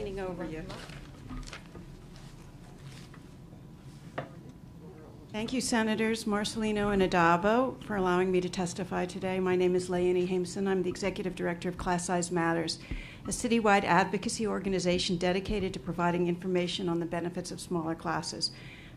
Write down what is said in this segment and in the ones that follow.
leaning over you. Thank you, Senators Marcelino and Adabo, for allowing me to testify today. My name is Leonie Hameson. I'm the Executive Director of Class Size Matters, a citywide advocacy organization dedicated to providing information on the benefits of smaller classes.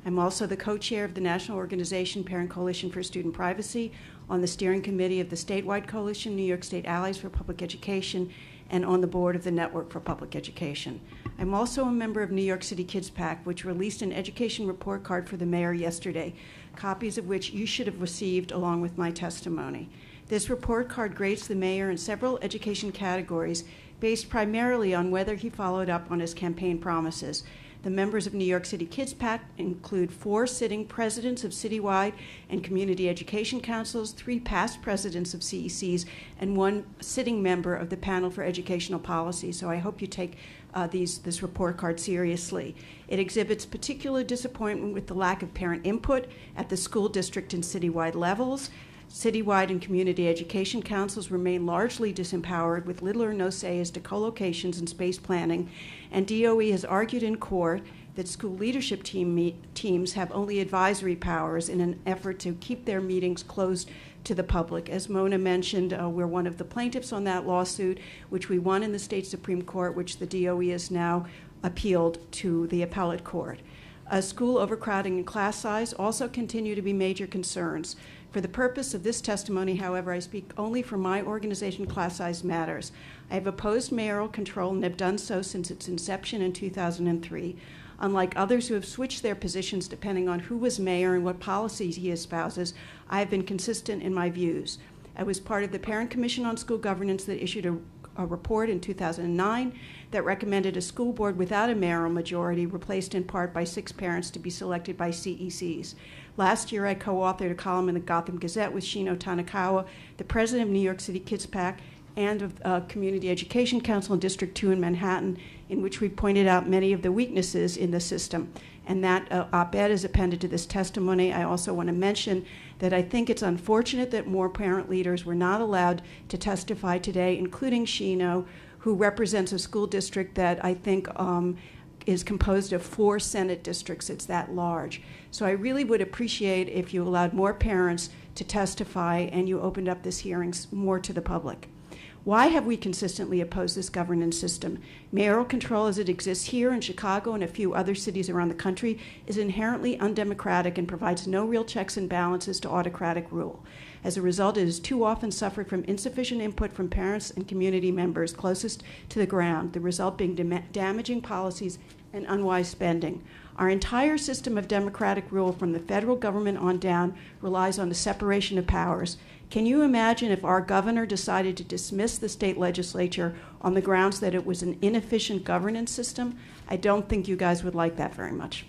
I'm also the co-chair of the National Organization Parent Coalition for Student Privacy, on the steering committee of the statewide coalition, New York State Allies for Public Education, and on the board of the Network for Public Education. I'm also a member of New York City Kids PAC, which released an education report card for the mayor yesterday, copies of which you should have received along with my testimony. This report card grades the mayor in several education categories based primarily on whether he followed up on his campaign promises. The members of New York City Kids PAC include 4 sitting presidents of citywide and community education councils, 3 past presidents of CECs, and 1 sitting member of the panel for educational policy. So I hope you take this report card seriously. It exhibits particular disappointment with the lack of parent input at the school district and citywide levels. Citywide and community education councils remain largely disempowered with little or no say as to co-locations and space planning, and DOE has argued in court that school leadership teams have only advisory powers in an effort to keep their meetings closed to the public. As Mona mentioned, we're one of the plaintiffs on that lawsuit, which we won in the state Supreme Court, which the DOE has now appealed to the appellate court. School overcrowding and class size also continue to be major concerns. For the purpose of this testimony, however, I speak only for my organization, Class Size Matters. I have opposed mayoral control and have done so since its inception in 2003. Unlike others who have switched their positions depending on who was mayor and what policies he espouses, I have been consistent in my views. I was part of the Parent Commission on School Governance that issued a report in 2009 that recommended a school board without a mayoral majority, replaced in part by 6 parents to be selected by CECs. Last year, I co-authored a column in the Gotham Gazette with Shino Tanakawa, the president of New York City Kids PAC, and of Community Education Council in District 2 in Manhattan, in which we pointed out many of the weaknesses in the system. And that op-ed is appended to this testimony. I also want to mention that I think it's unfortunate that more parent leaders were not allowed to testify today, including Shino, who represents a school district that I think is composed of 4 Senate districts. It's that large. So I really would appreciate if you allowed more parents to testify and you opened up this hearing more to the public. Why have we consistently opposed this governance system? Mayoral control as it exists here in Chicago and a few other cities around the country is inherently undemocratic and provides no real checks and balances to autocratic rule. As a result, it has too often suffered from insufficient input from parents and community members closest to the ground, the result being damaging policies and unwise spending. Our entire system of democratic rule from the federal government on down relies on the separation of powers. Can you imagine if our governor decided to dismiss the state legislature on the grounds that it was an inefficient governance system? I don't think you guys would like that very much.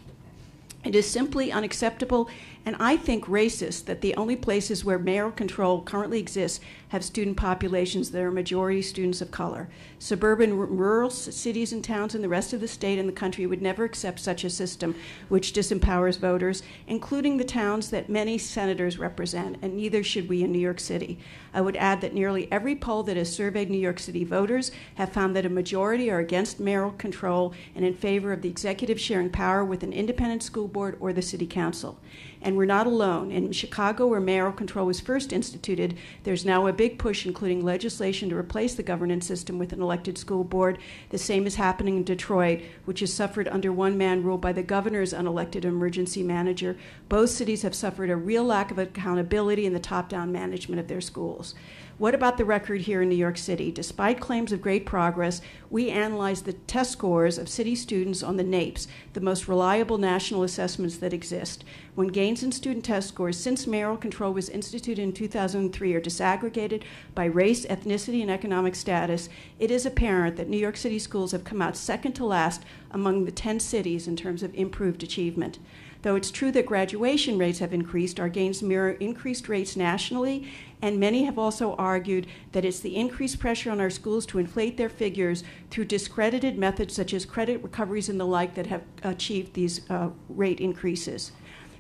It is simply unacceptable and I think racist that the only places where mayoral control currently exists have student populations that are majority students of color. Suburban, rural cities and towns in the rest of the state and the country would never accept such a system which disempowers voters, including the towns that many senators represent, and neither should we in New York City. I would add that nearly every poll that has surveyed New York City voters have found that a majority are against mayoral control and in favor of the executive sharing power with an independent school board or the city council. And we're not alone. In Chicago, where mayoral control was first instituted, there's now a big push, including legislation, to replace the governance system with an elected school board. The same is happening in Detroit, which has suffered under one-man rule by the governor's unelected emergency manager. Both cities have suffered a real lack of accountability in the top-down management of their schools. What about the record here in New York City? Despite claims of great progress, we analyzed the test scores of city students on the NAEPS, the most reliable national assessments that exist. When gains in student test scores since mayoral control was instituted in 2003 are disaggregated by race, ethnicity, and economic status, it is apparent that New York City schools have come out second to last among the 10 cities in terms of improved achievement. Though it's true that graduation rates have increased, our gains mirror increased rates nationally, and many have also argued that it's the increased pressure on our schools to inflate their figures through discredited methods such as credit recoveries and the like that have achieved these rate increases.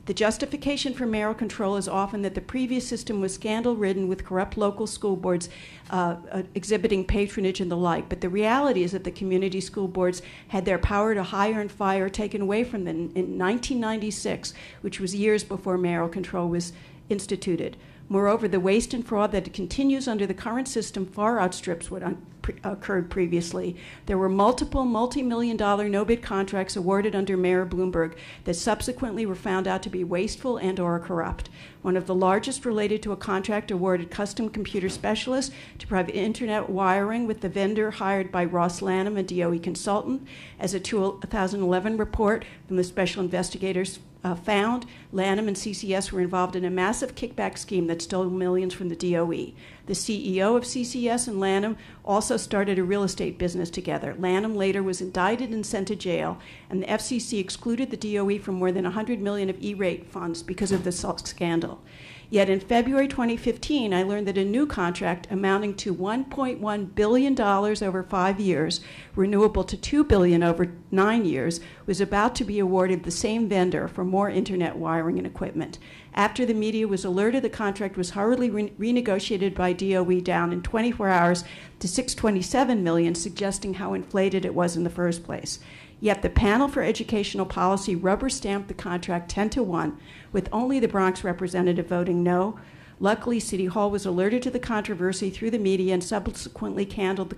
The justification for mayoral control is often that the previous system was scandal-ridden with corrupt local school boards exhibiting patronage and the like. But the reality is that the community school boards had their power to hire and fire taken away from them in 1996, which was years before mayoral control was instituted. Moreover, the waste and fraud that continues under the current system far outstrips what occurred previously. There were multiple multi-million-dollar no-bid contracts awarded under Mayor Bloomberg that subsequently were found out to be wasteful and or corrupt. One of the largest related to a contract awarded custom computer specialists to provide internet wiring with the vendor hired by Ross Lanham, a DOE consultant. As a 2011 report from the special investigators found, Lanham and CCS were involved in a massive kickback scheme that stole millions from the DOE. The CEO of CCS and Lanham also started a real estate business together. Lanham later was indicted and sent to jail, and the FCC excluded the DOE from more than $100 million of E-rate funds because of the scandal. Yet in February 2015, I learned that a new contract amounting to $1.1 billion over 5 years, renewable to $2 billion over 9 years, was about to be awarded the same vendor for more internet wiring and equipment. After the media was alerted, the contract was hurriedly renegotiated by DOE down in 24 hours to $627 million, suggesting how inflated it was in the first place. Yet the panel for educational policy rubber-stamped the contract 10-1, with only the Bronx representative voting no. Luckily, City Hall was alerted to the controversy through the media and subsequently canceled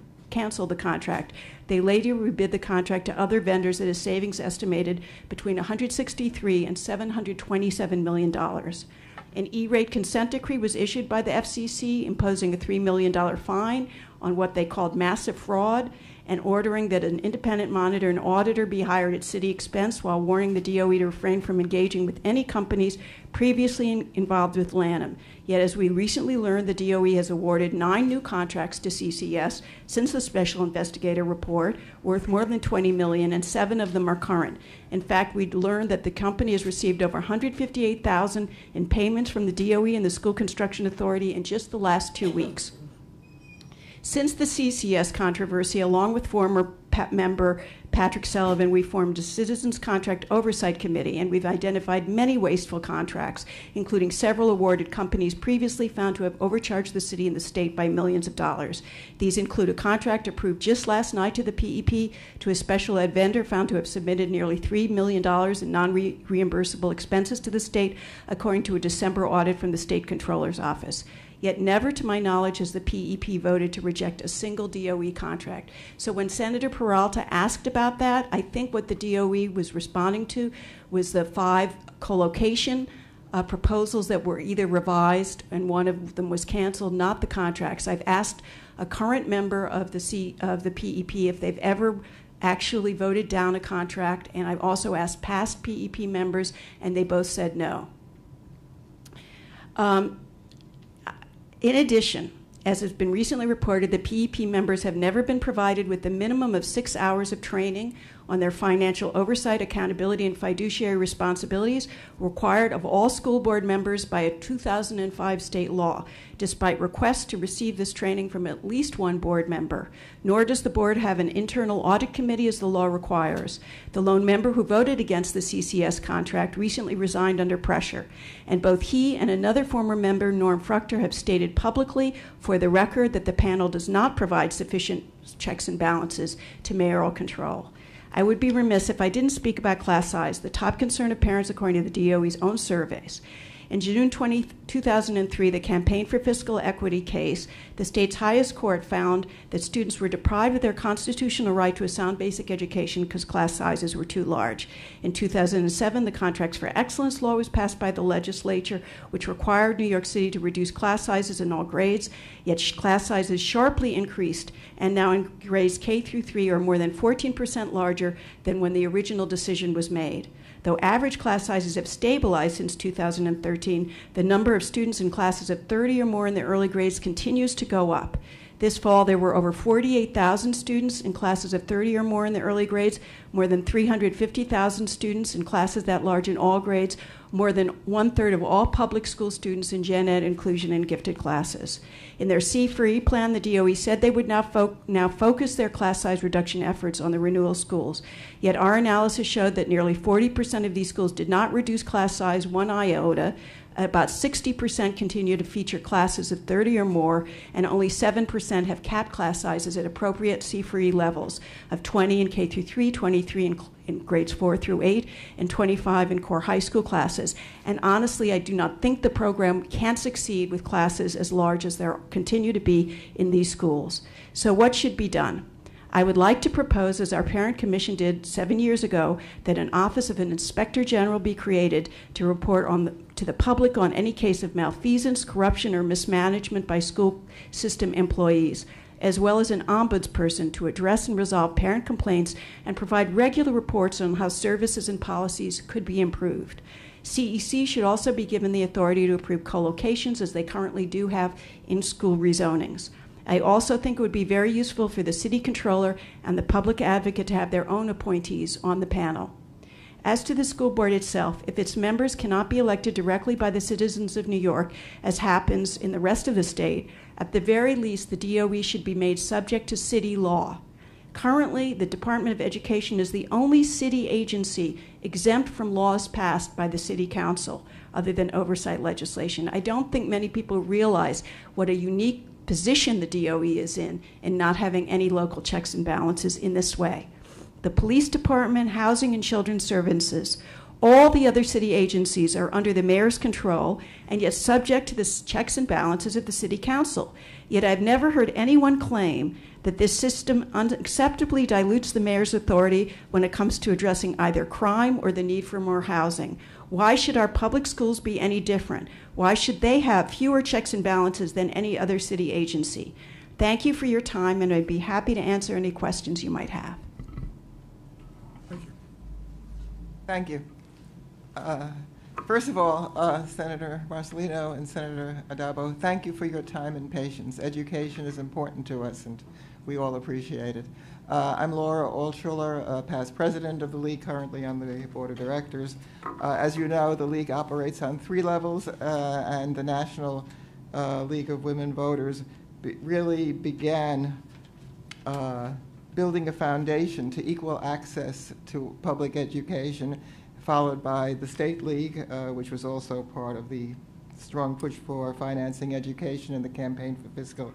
the contract. They later rebid the contract to other vendors at a savings estimated between $163 and $727 million. An E-rate consent decree was issued by the FCC imposing a $3 million fine on what they called massive fraud and ordering that an independent monitor and auditor be hired at city expense while warning the DOE to refrain from engaging with any companies previously involved with Lanham. Yet, as we recently learned, the DOE has awarded 9 new contracts to CCS since the special investigator report, worth more than $20 million, and 7 of them are current. In fact, we learned that the company has received over $158,000 in payments from the DOE and the School Construction Authority in just the last 2 weeks. Since the CCS controversy, along with former member Patrick Sullivan, we formed a Citizens Contract Oversight Committee, and we've identified many wasteful contracts, including several awarded companies previously found to have overcharged the city and the state by millions of dollars. These include a contract approved just last night to the PEP to a special ed vendor found to have submitted nearly $3 million in non-reimbursable expenses to the state, according to a December audit from the State Controller's Office. Yet never, to my knowledge, has the PEP voted to reject a single DOE contract. So when Senator Peralta asked about that, I think what the DOE was responding to was the 5 co-location proposals that were either revised and one of them was canceled, not the contracts. I've asked a current member of the PEP if they've ever actually voted down a contract, and I've also asked past PEP members, and they both said no. In addition, as has been recently reported, the PEP members have never been provided with the minimum of 6 hours of training on their financial oversight, accountability, and fiduciary responsibilities required of all school board members by a 2005 state law, despite requests to receive this training from at least one board member. Nor does the board have an internal audit committee as the law requires. The lone member who voted against the CCS contract recently resigned under pressure, and both he and another former member, Norm Fruchter, have stated publicly for the record that the panel does not provide sufficient checks and balances to mayoral control. I would be remiss if I didn't speak about class size, the top concern of parents according to the DOE's own surveys. In June 2003, the Campaign for Fiscal Equity case, the state's highest court found that students were deprived of their constitutional right to a sound basic education because class sizes were too large. In 2007, the Contracts for Excellence law was passed by the legislature, which required New York City to reduce class sizes in all grades, yet class sizes sharply increased, and now in grades K through 3 are more than 14% larger than when the original decision was made. Though average class sizes have stabilized since 2013, the number of students in classes of 30 or more in the early grades continues to go up. This fall, there were over 48,000 students in classes of 30 or more in the early grades, more than 350,000 students in classes that large in all grades, more than 1/3 of all public school students in gen ed, inclusion, and gifted classes. In their C-Free plan, the DOE said they would now focus their class size reduction efforts on the renewal schools. Yet our analysis showed that nearly 40% of these schools did not reduce class size one iota. About 60% continue to feature classes of 30 or more, and only 7% have capped class sizes at appropriate C-Free levels of 20 in K through 3, 23 in grades 4 through 8, and 25 in core high school classes. And honestly, I do not think the program can succeed with classes as large as there continue to be in these schools. So what should be done? I would like to propose, as our parent commission did 7 years ago, that an office of an inspector general be created to report to the public on any case of malfeasance, corruption, or mismanagement by school system employees, as well as an ombudsperson to address and resolve parent complaints and provide regular reports on how services and policies could be improved. CEC should also be given the authority to approve co-locations, as they currently do have in school rezonings. I also think it would be very useful for the city controller and the public advocate to have their own appointees on the panel. As to the school board itself, if its members cannot be elected directly by the citizens of New York, as happens in the rest of the state, at the very least, the DOE should be made subject to city law. Currently, the Department of Education is the only city agency exempt from laws passed by the city council, other than oversight legislation. I don't think many people realize what a unique position the DOE is in not having any local checks and balances in this way. The police department, housing and children's services, all the other city agencies are under the mayor's control and yet subject to the checks and balances of the city council. Yet I've never heard anyone claim that this system unacceptably dilutes the mayor's authority when it comes to addressing either crime or the need for more housing. Why should our public schools be any different? Why should they have fewer checks and balances than any other city agency? Thank you for your time, and I'd be happy to answer any questions you might have. Thank you. First of all, Senator Marcelino and Senator Addabbo, thank you for your time and patience. Education is important to us, and we all appreciate it. I'm Laura Altschuler, past president of the League, currently on the board of directors. As you know, the League operates on 3 levels, and the National League of Women Voters really began building a foundation to equal access to public education, followed by the State League, which was also part of the strong push for financing education and the campaign for fiscal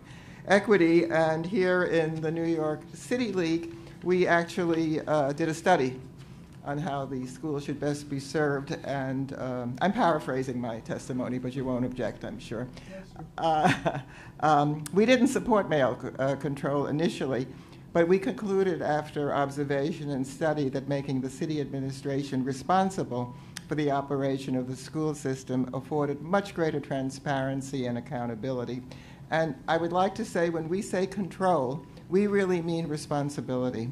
equity. And here in the New York City League, we actually did a study on how the schools should best be served. And I'm paraphrasing my testimony, but you won't object, I'm sure. We didn't support male control initially, but we concluded after observation and study that making the city administration responsible for the operation of the school system afforded much greater transparency and accountability. And I would like to say, when we say control, we really mean responsibility.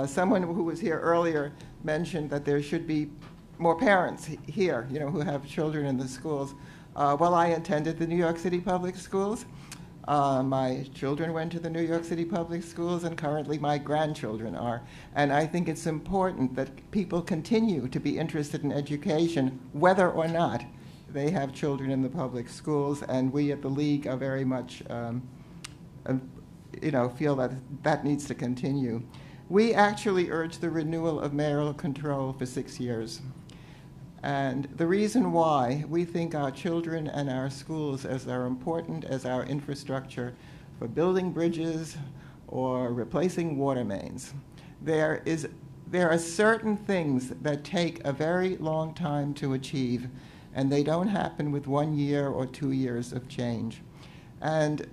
Someone who was here earlier mentioned that there should be more parents here, who have children in the schools. Well, I attended the New York City Public Schools. My children went to the New York City Public Schools, and currently my grandchildren are. And I think it's important that people continue to be interested in education, whether or not they have children in the public schools, and we at the League are very much, feel that that needs to continue. We actually urge the renewal of mayoral control for 6 years. And the reason why we think our children and our schools are important as our infrastructure for building bridges or replacing water mains. There are certain things that take a very long time to achieve, and they don't happen with 1 year or 2 years of change. And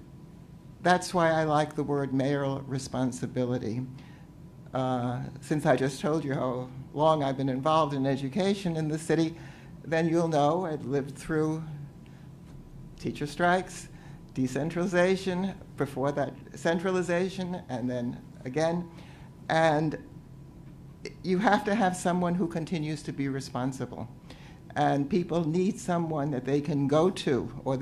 that's why I like the word mayoral responsibility. Since I just told you how long I've been involved in education in the city, then you'll know I've lived through teacher strikes, decentralization, before that centralization, and then again. And you have to have someone who continues to be responsible. And people need someone that they can go to, or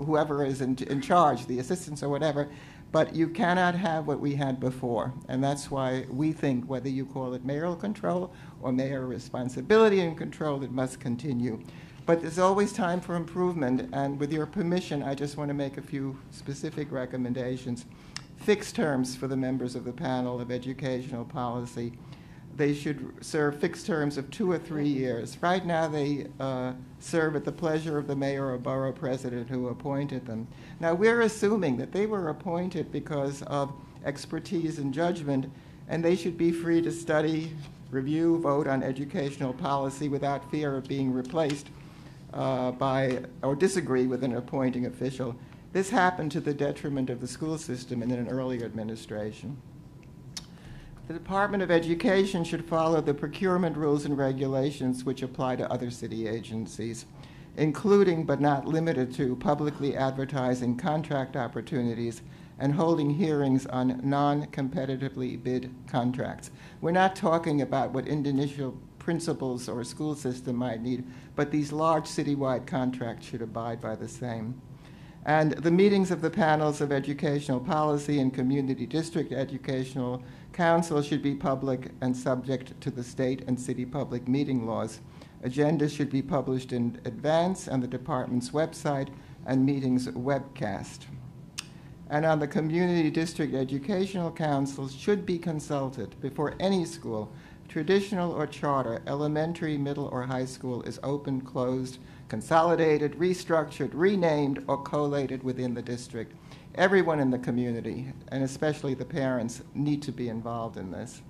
whoever is in charge, the assistants or whatever, but you cannot have what we had before. And that's why we think whether you call it mayoral control or mayor responsibility and control, it must continue. But there's always time for improvement, and with your permission, I just want to make a few specific recommendations. Fixed terms for the members of the panel of educational policy. They should serve fixed terms of 2 or 3 years. Right now, they serve at the pleasure of the mayor or borough president who appointed them. Now, we're assuming that they were appointed because of expertise and judgment, and they should be free to study, review, vote on educational policy without fear of being replaced or disagree with an appointing official. This happened to the detriment of the school system in an earlier administration. The Department of Education should follow the procurement rules and regulations which apply to other city agencies, including but not limited to publicly advertising contract opportunities and holding hearings on non-competitively bid contracts. We're not talking about what initial principals or school system might need, but these large citywide contracts should abide by the same. And the meetings of the panels of educational policy and community district educational council should be public and subject to the state and city public meeting laws. Agendas should be published in advance on the department's website and meetings webcast. And on the community district educational councils should be consulted before any school, traditional or charter, elementary, middle, or high school is open, closed, consolidated, restructured, renamed, or collated within the district. Everyone in the community, and especially the parents, need to be involved in this.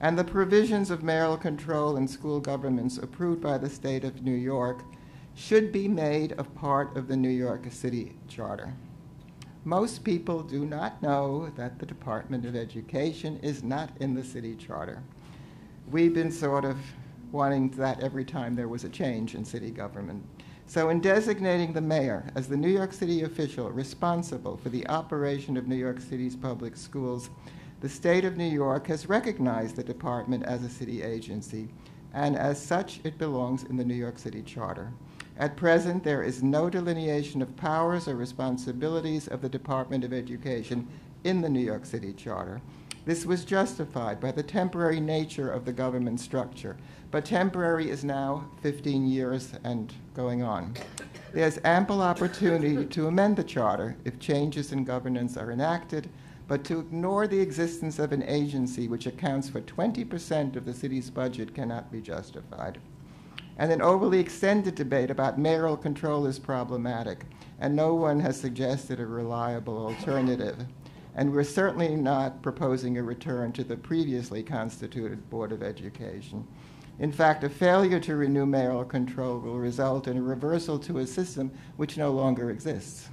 And the provisions of mayoral control in school governments approved by the state of New York should be made a part of the New York City Charter. Most people do not know that the Department of Education is not in the city charter. We've been sort of wanting that every time there was a change in city government. So in designating the mayor as the New York City official responsible for the operation of New York City's public schools, the state of New York has recognized the department as a city agency, and as such, it belongs in the New York City Charter. At present, there is no delineation of powers or responsibilities of the Department of Education in the New York City Charter. This was justified by the temporary nature of the government structure, but temporary is now 15 years and going on. There's ample opportunity to amend the charter if changes in governance are enacted, but to ignore the existence of an agency which accounts for 20% of the city's budget cannot be justified. And an overly extended debate about mayoral control is problematic, and no one has suggested a reliable alternative. And we're certainly not proposing a return to the previously constituted Board of Education. In fact, a failure to renew mayoral control will result in a reversal to a system which no longer exists.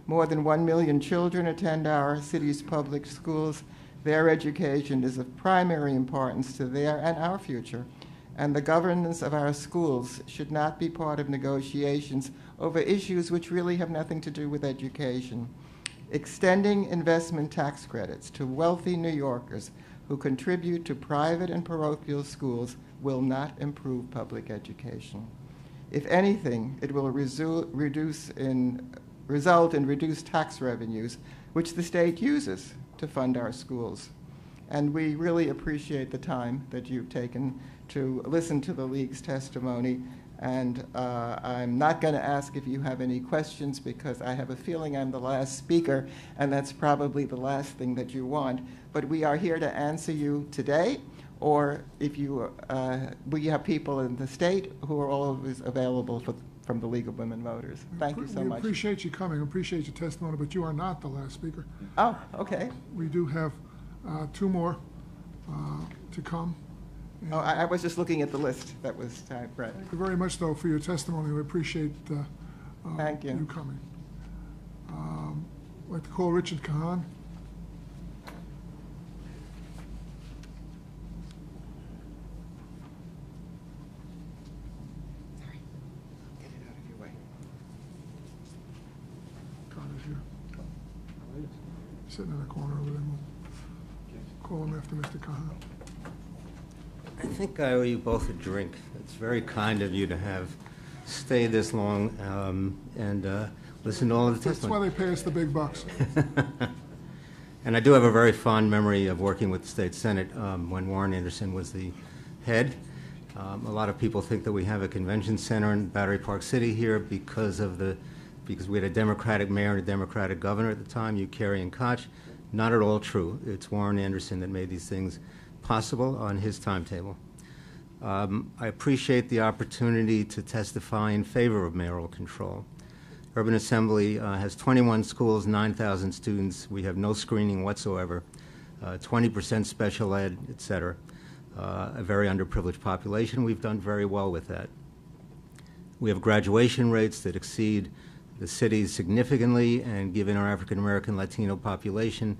More than 1 million children attend our city's public schools. Their education is of primary importance to their and our future, and the governance of our schools should not be part of negotiations over issues which really have nothing to do with education. Extending investment tax credits to wealthy New Yorkers who contribute to private and parochial schools will not improve public education. If anything, it will result in reduced tax revenues, which the state uses to fund our schools. And we really appreciate the time that you've taken to listen to the League's testimony. And I'm not going to ask if you have any questions because I have a feeling I'm the last speaker, and that's probably the last thing that you want. But we are here to answer you today, or if you, we have people in the state who are always available from the League of Women Voters. Thank you so much. We appreciate you coming, appreciate your testimony, but you are not the last speaker. Oh, okay. We do have 2 more to come. Oh, I was just looking at the list that was typed, right. Thank you very much, though, for your testimony. We appreciate Thank you. coming. I'd like to call Richard Kahan. Sorry. Get it out of your way. Kahan is here. Sitting in the corner over there. Call him after Mr. Kahan. I think I owe you both a drink. It's very kind of you to have stayed this long, and listen to all of the That's why testimony. they pay us the big bucks. And I do have a very fond memory of working with the State Senate when Warren Anderson was the head. A lot of people think that we have a convention center in Battery Park City here because we had a Democratic mayor and a Democratic governor at the time, Hugh Carey and Koch. Not at all true. It's Warren Anderson that made these things possible on his timetable. I appreciate the opportunity to testify in favor of mayoral control. Urban Assembly has 21 schools, 9,000 students. We have no screening whatsoever, 20% special ed, et cetera. A very underprivileged population. We've done very well with that. We have graduation rates that exceed the cities significantly, and given our African American Latino population,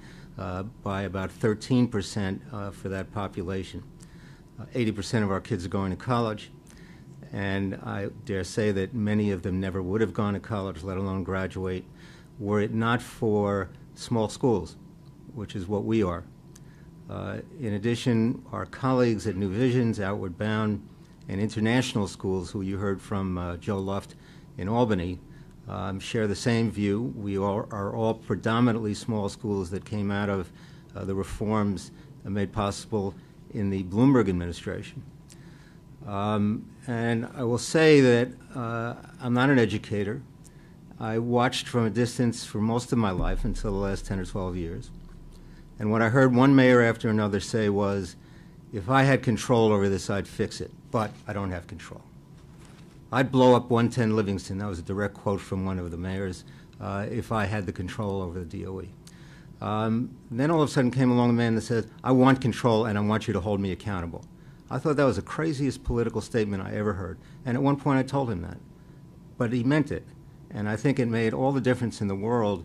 by about 13% for that population. 80% of our kids are going to college, and I dare say that many of them never would have gone to college, let alone graduate, were it not for small schools, which is what we are. In addition, our colleagues at New Visions, Outward Bound, and international schools, who you heard from Joe Luft in Albany, share the same view. We are all predominantly small schools that came out of the reforms made possible in the Bloomberg administration. And I will say that I'm not an educator. I watched from a distance for most of my life until the last 10 or 12 years. And what I heard one mayor after another say was, if I had control over this, I'd fix it, but I don't have control. I'd blow up 110 Livingston. That was a direct quote from one of the mayors, if I had the control over the DOE. Then all of a sudden came along a man that said, I want control and I want you to hold me accountable. I thought that was the craziest political statement I ever heard. And at one point I told him that. But he meant it. And I think it made all the difference in the world.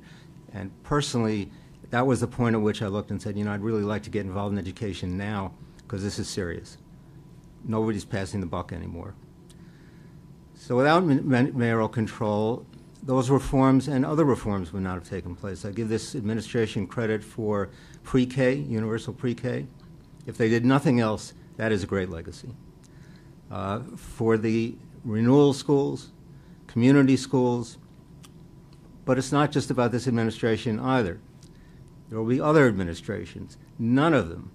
And personally, that was the point at which I looked and said, you know, I'd really like to get involved in education now because this is serious. Nobody's passing the buck anymore. So without mayoral control, those reforms and other reforms would not have taken place. I give this administration credit for pre-K, universal pre-K. If they did nothing else, that is a great legacy. For the renewal schools, community schools, but it's not just about this administration either. There will be other administrations. None of them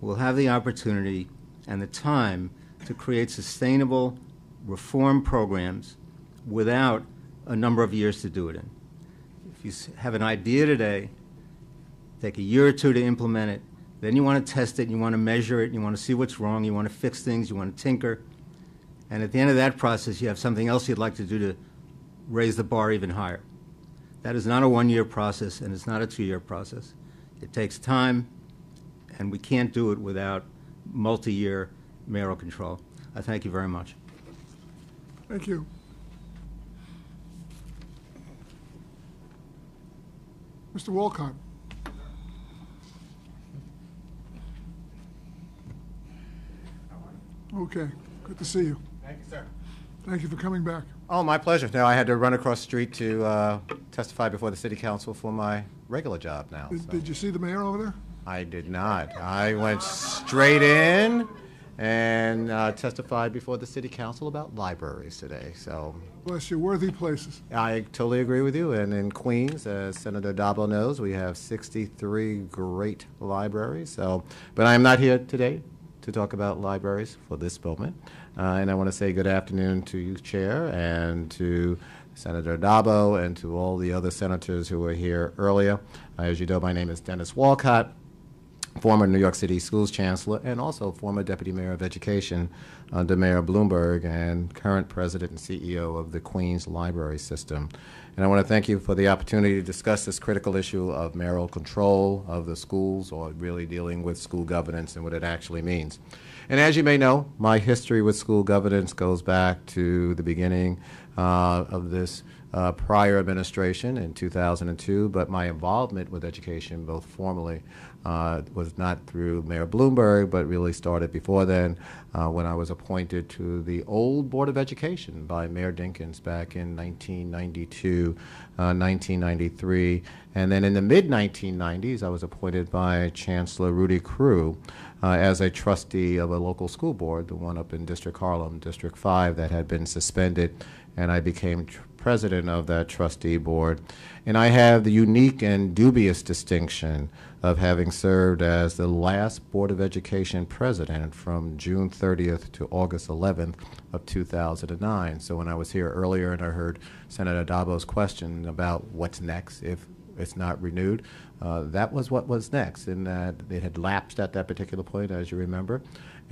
will have the opportunity and the time to create sustainable reform programs without a number of years to do it in. If you have an idea today, take a year or two to implement it, then you want to test it, you want to measure it, you want to see what's wrong, you want to fix things, you want to tinker, and at the end of that process you have something else you'd like to do to raise the bar even higher. That is not a one-year process, and it's not a two-year process. It takes time, and we can't do it without multi-year mayoral control. I thank you very much. Thank you. Mr. Wolcott. Okay, good to see you. Thank you, sir. Thank you for coming back. Oh, my pleasure. Now, I had to run across the street to testify before the city council for my regular job now. Did you see the mayor over there? I did not. I went straight in and testified before the city council about libraries today. So Bless you, worthy places. I totally agree with you. And in Queens, as Senator Dabo knows, we have 63 great libraries. So, but I am not here today to talk about libraries for this moment. And I want to say good afternoon to you, Chair, and to Senator Dabo, and to all the other senators who were here earlier. As you know, my name is Dennis Walcott, former New York City Schools Chancellor, and also former Deputy Mayor of Education under Mayor Bloomberg, and current President and CEO of the Queens Library System. And I want to thank you for the opportunity to discuss this critical issue of mayoral control of the schools, or really dealing with school governance and what it actually means. And as you may know, my history with school governance goes back to the beginning of this prior administration in 2002, but my involvement with education, both formally, was not through Mayor Bloomberg, but really started before then when I was appointed to the old Board of Education by Mayor Dinkins back in 1992, 1993. And then in the mid-1990s, I was appointed by Chancellor Rudy Crew as a trustee of a local school board, the one up in District Harlem, District 5, that had been suspended, and I became president of that trustee board. And I have the unique and dubious distinction of having served as the last Board of Education president from June 30th to August 11th of 2009. So when I was here earlier and I heard Senator Dabo's question about what's next if it's not renewed, that was what was next, in that it had lapsed at that particular point, as you remember.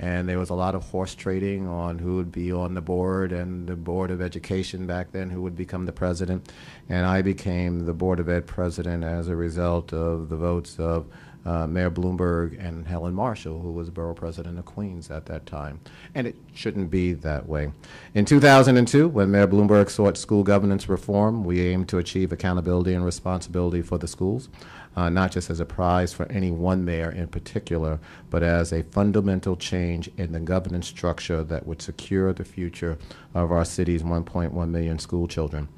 And there was a lot of horse trading on who would be on the board, and the Board of Education back then who would become the president. And I became the Board of Ed president as a result of the votes of Mayor Bloomberg and Helen Marshall, who was borough president of Queens at that time. And it shouldn't be that way. In 2002, when Mayor Bloomberg sought school governance reform, we aimed to achieve accountability and responsibility for the schools. Not just as a prize for any one mayor in particular, but as a fundamental change in the governance structure that would secure the future of our city's 1.1 million school children.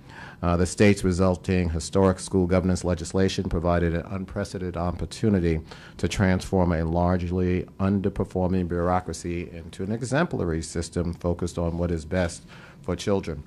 The state's resulting historic school governance legislation provided an unprecedented opportunity to transform a largely underperforming bureaucracy into an exemplary system focused on what is best for children.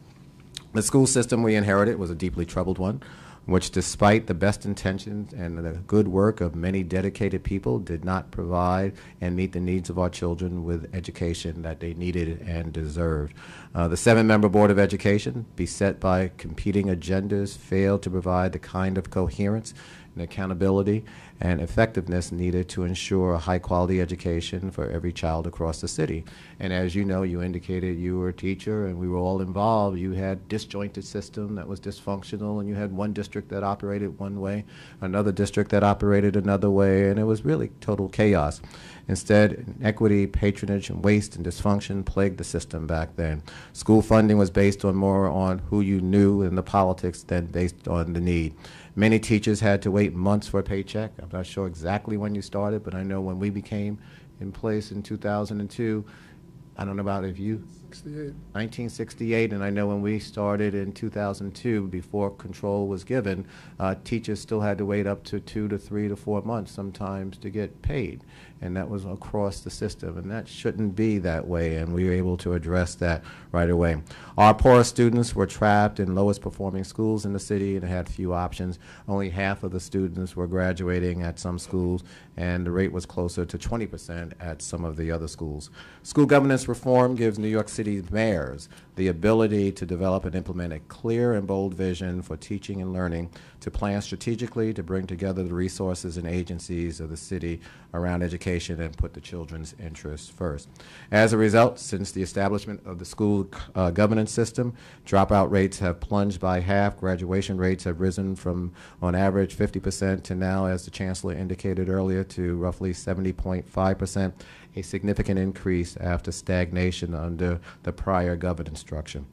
The school system we inherited was a deeply troubled one, which, despite the best intentions and the good work of many dedicated people, did not provide and meet the needs of our children with education that they needed and deserved. The 7-member Board of Education, beset by competing agendas, failed to provide the kind of coherence and accountability and effectiveness needed to ensure a high-quality education for every child across the city. And as you know, you indicated you were a teacher and we were all involved. You had disjointed system that was dysfunctional, and you had one district that operated one way, another district that operated another way, and it was really total chaos. Instead, inequity, patronage, and waste and dysfunction plagued the system back then. School funding was based on more on who you knew in the politics than based on the need. Many teachers had to wait months for a paycheck. I'm not sure exactly when you started, but I know when we became in place in 2002, I don't know about if you, 1968, and I know when we started in 2002, before control was given, teachers still had to wait up to 2 to 3 to 4 months sometimes to get paid, and that was across the system, and that shouldn't be that way, and we were able to address that right away. Our poorest students were trapped in lowest performing schools in the city and had few options. Only half of the students were graduating at some schools, and the rate was closer to 20% at some of the other schools. School governance reform gives New York City's mayors the ability to develop and implement a clear and bold vision for teaching and learning, to plan strategically, to bring together the resources and agencies of the city around education and put the children's interests first. As a result, since the establishment of the school governance system, dropout rates have plunged by half, graduation rates have risen from, on average, 50% to now, as the Chancellor indicated earlier, to roughly 70.5%, a significant increase after stagnation under the prior governance structure.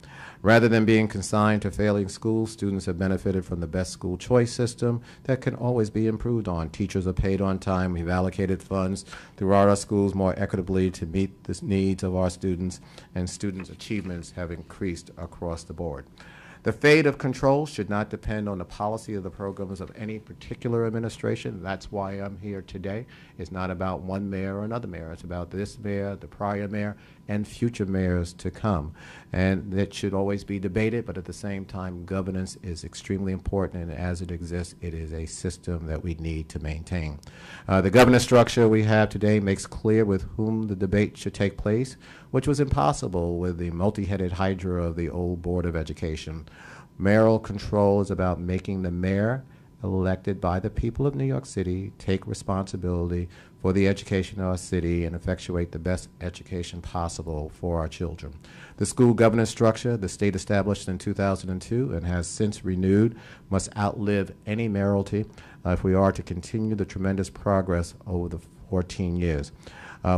Rather than being consigned to failing schools, students have benefited from the best school choice system that can always be improved on. Teachers are paid on time. We've allocated funds throughout our schools more equitably to meet the needs of our students, and students' achievements have increased across the board. The fate of control should not depend on the policy of the programs of any particular administration. That's why I'm here today. It's not about one mayor or another mayor. It's about this mayor, the prior mayor, and future mayors to come. And that should always be debated, but at the same time, governance is extremely important, and as it exists, it is a system that we need to maintain. The governance structure we have today makes clear with whom the debate should take place, which was impossible with the multi-headed hydra of the old Board of Education. Mayoral control is about making the mayor, elected by the people of New York City, take responsibility for the education of our city and effectuate the best education possible for our children. The school governance structure the state established in 2002 and has since renewed must outlive any mayoralty if we are to continue the tremendous progress over the 14 years.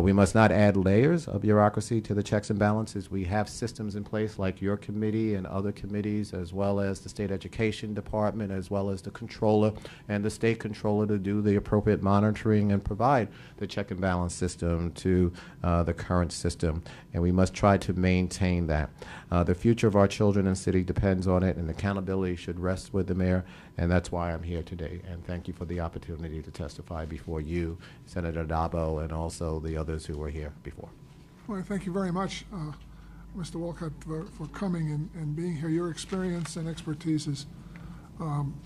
We must not add layers of bureaucracy to the checks and balances. We have systems in place like your committee and other committees, as well as the State Education Department, as well as the controller and the state controller, to do the appropriate monitoring and provide the check and balance system to the current system. And we must try to maintain that. The future of our children and city depends on it, and accountability should rest with the mayor, and that's why I'm here today. And thank you for the opportunity to testify before you, Senator Dabo, and also the others who were here before. Well, thank you very much. Mr. Walcott, for coming and being here. Your experience and expertise is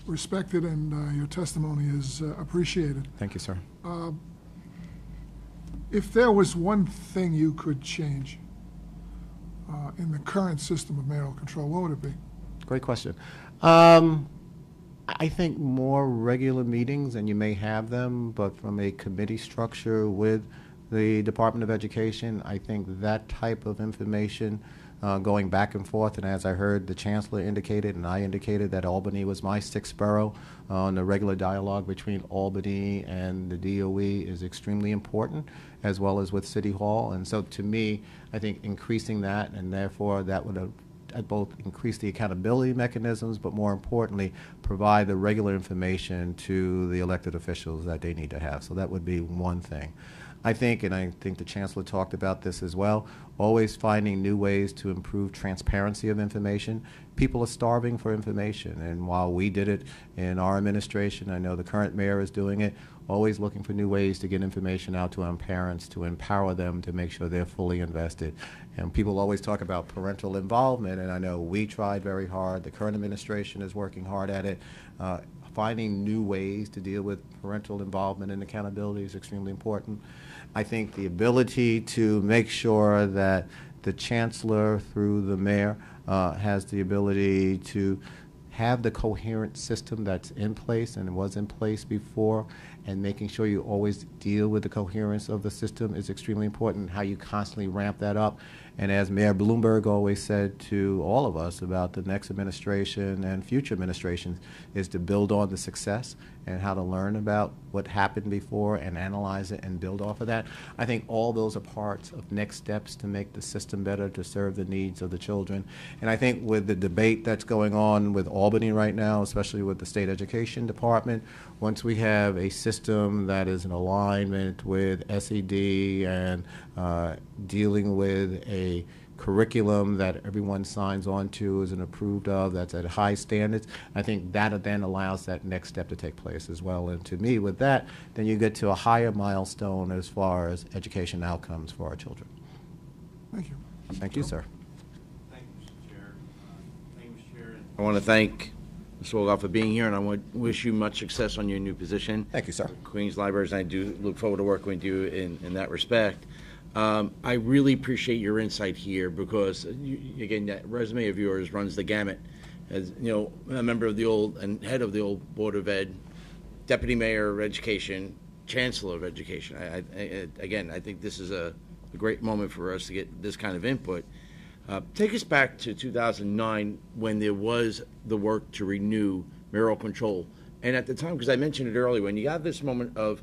respected, and your testimony is appreciated. Thank you, sir. If there was one thing you could change in the current system of mayoral control, what would it be? Great question. I think more regular meetings, and you may have them, but from a committee structure with the Department of Education, I think that type of information going back and forth, and as I heard the Chancellor indicated, and I indicated that Albany was my sixth borough, the regular dialogue between Albany and the DOE is extremely important, as well as with City Hall. And so to me, I think increasing that, and therefore that would both increase the accountability mechanisms, but more importantly, provide the regular information to the elected officials that they need to have. So that would be one thing. I think, and I think the Chancellor talked about this as well, always finding new ways to improve transparency of information. People are starving for information, and while we did it in our administration, I know the current mayor is doing it, always looking for new ways to get information out to our parents, to empower them, to make sure they're fully invested. And people always talk about parental involvement, and I know we tried very hard. The current administration is working hard at it. Finding new ways to deal with parental involvement and accountability is extremely important. I think the ability to make sure that the Chancellor, through the Mayor, has the ability to have the coherent system that's in place and was in place before, and making sure you always deal with the coherence of the system is extremely important, how you constantly ramp that up. And as Mayor Bloomberg always said to all of us about the next administration and future administrations, is to build on the success and how to learn about what happened before and analyze it and build off of that. I think all those are parts of next steps to make the system better, to serve the needs of the children. And I think with the debate that's going on with Albany right now, especially with the State Education Department, once we have a system that is in alignment with SED and dealing with a curriculum that everyone signs on to is and approved of, that's at high standards, I think that then allows that next step to take place as well. And to me, with that, then you get to a higher milestone as far as education outcomes for our children. Thank you. Thank you, sir. Thank you, Mr. Chair. Thank you, Mr. Chair. I want to thank Mr. Wolgoff for being here, and I want to wish you much success on your new position. Thank you, sir. Queens Libraries, and I do look forward to working with you in that respect. I really appreciate your insight here because, again, that resume of yours runs the gamut. As you know, a member of the old and head of the old Board of Ed, Deputy Mayor of Education, Chancellor of Education. Again, I think this is a great moment for us to get this kind of input. Take us back to 2009 when there was the work to renew mayoral control. And at the time, because I mentioned it earlier, when you have this moment of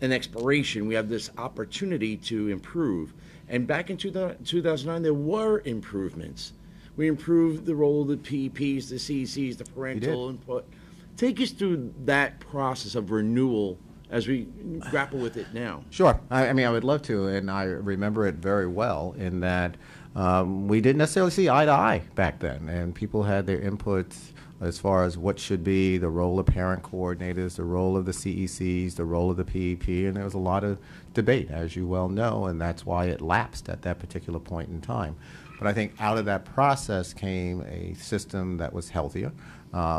an expiration, we have this opportunity to improve. And back in 2009, there were improvements. We improved the role of the PEPs, the CECs, the parental input. Take us through that process of renewal as we grapple with it now. Sure. I mean, I would love to, and I remember it very well in that we didn't necessarily see eye to eye back then, and people had their inputs as far as what should be the role of parent coordinators, the role of the CECs, the role of the PEP, and there was a lot of debate, as you well know, and that's why it lapsed at that particular point in time. But I think out of that process came a system that was healthier.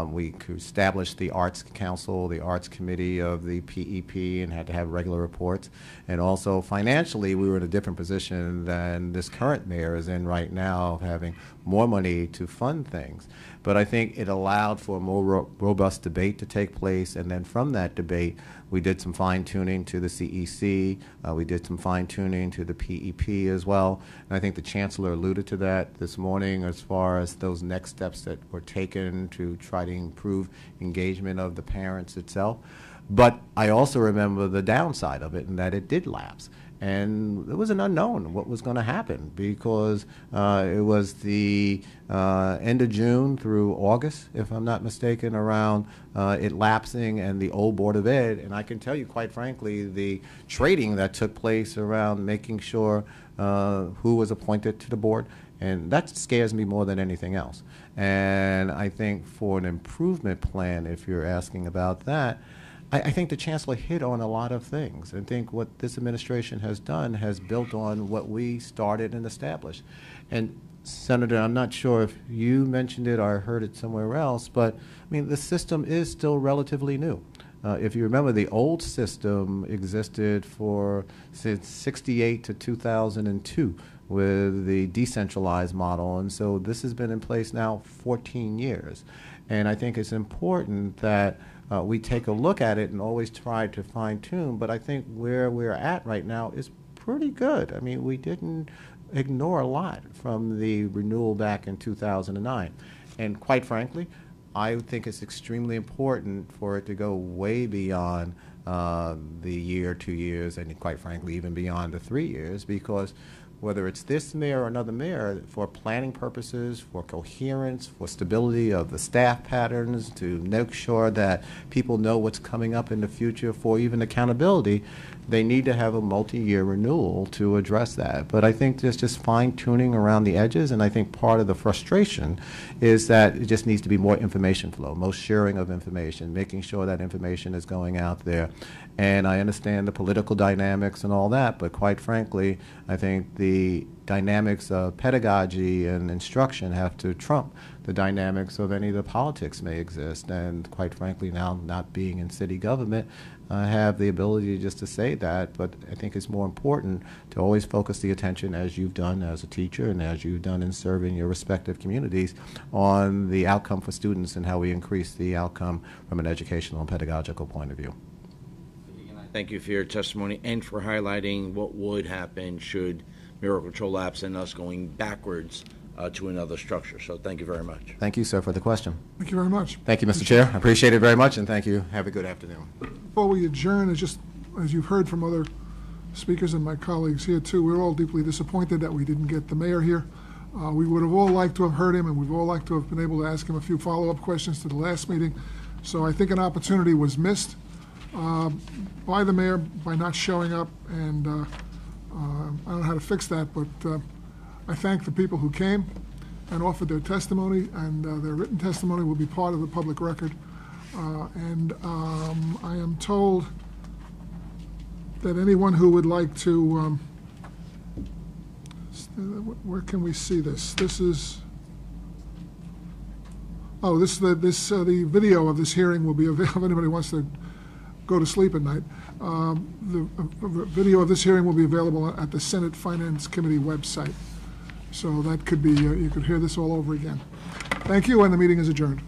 We established the Arts Council, the Arts Committee of the PEP, and had to have regular reports. And also financially, we were in a different position than this current mayor is in right now, of having more money to fund things. But I think it allowed for a more robust debate to take place, and then from that debate, we did some fine-tuning to the CEC. We did some fine-tuning to the PEP as well. And I think the Chancellor alluded to that this morning as far as those next steps that were taken to try to improve engagement of the parents itself. But I also remember the downside of it, and that it did lapse. And it was an unknown what was going to happen because it was the end of June through August, if I'm not mistaken, around it lapsing and the old Board of Ed. And I can tell you, quite frankly, the trading that took place around making sure who was appointed to the board, and that scares me more than anything else. And I think for an improvement plan, if you're asking about that, I think the Chancellor hit on a lot of things. I think what this administration has done has built on what we started and established. And Senator, I'm not sure if you mentioned it or heard it somewhere else, but I mean, the system is still relatively new. If you remember, the old system existed for since 68 to 2002 with the decentralized model, and so this has been in place now 14 years. And I think it's important that we take a look at it and always try to fine-tune, but I think where we're at right now is pretty good. I mean, we didn't ignore a lot from the renewal back in 2009. And quite frankly, I think it's extremely important for it to go way beyond the year, 2 years, and quite frankly, even beyond the 3 years, because whether it's this mayor or another mayor, for planning purposes, for coherence, for stability of the staff patterns, to make sure that people know what's coming up in the future, for even accountability, they need to have a multi-year renewal to address that. But I think there's just fine-tuning around the edges, and I think part of the frustration is that it just needs to be more information flow, most sharing of information, making sure that information is going out there. And I understand the political dynamics and all that, but quite frankly, I think the dynamics of pedagogy and instruction have to trump the dynamics of any of the politics may exist. And quite frankly, now not being in city government, I have the ability just to say that, but I think it's more important to always focus the attention, as you've done as a teacher and as you've done in serving your respective communities, on the outcome for students and how we increase the outcome from an educational and pedagogical point of view. Thank you for your testimony and for highlighting what would happen should Mayoral Control lapse and us going backwards to another structure. So thank you very much. Thank you, sir, for the question. Thank you very much. Thank you, Mr. Chair. I appreciate it very much, and thank you. Have a good afternoon. Before we adjourn, it's just, as you've heard from other speakers and my colleagues here too, we're all deeply disappointed that we didn't get the mayor here. We would have all liked to have heard him, and we've all liked to have been able to ask him a few follow-up questions to the last meeting. So I think an opportunity was missed by the mayor by not showing up, and I don't know how to fix that, but I thank the people who came and offered their testimony, and their written testimony will be part of the public record. And I am told that anyone who would like to, where can we see this? This is, oh, the video of this hearing will be available if anybody wants to go to sleep at night. The video of this hearing will be available at the Senate Finance Committee website. So that could be, you could hear this all over again. Thank you, and the meeting is adjourned.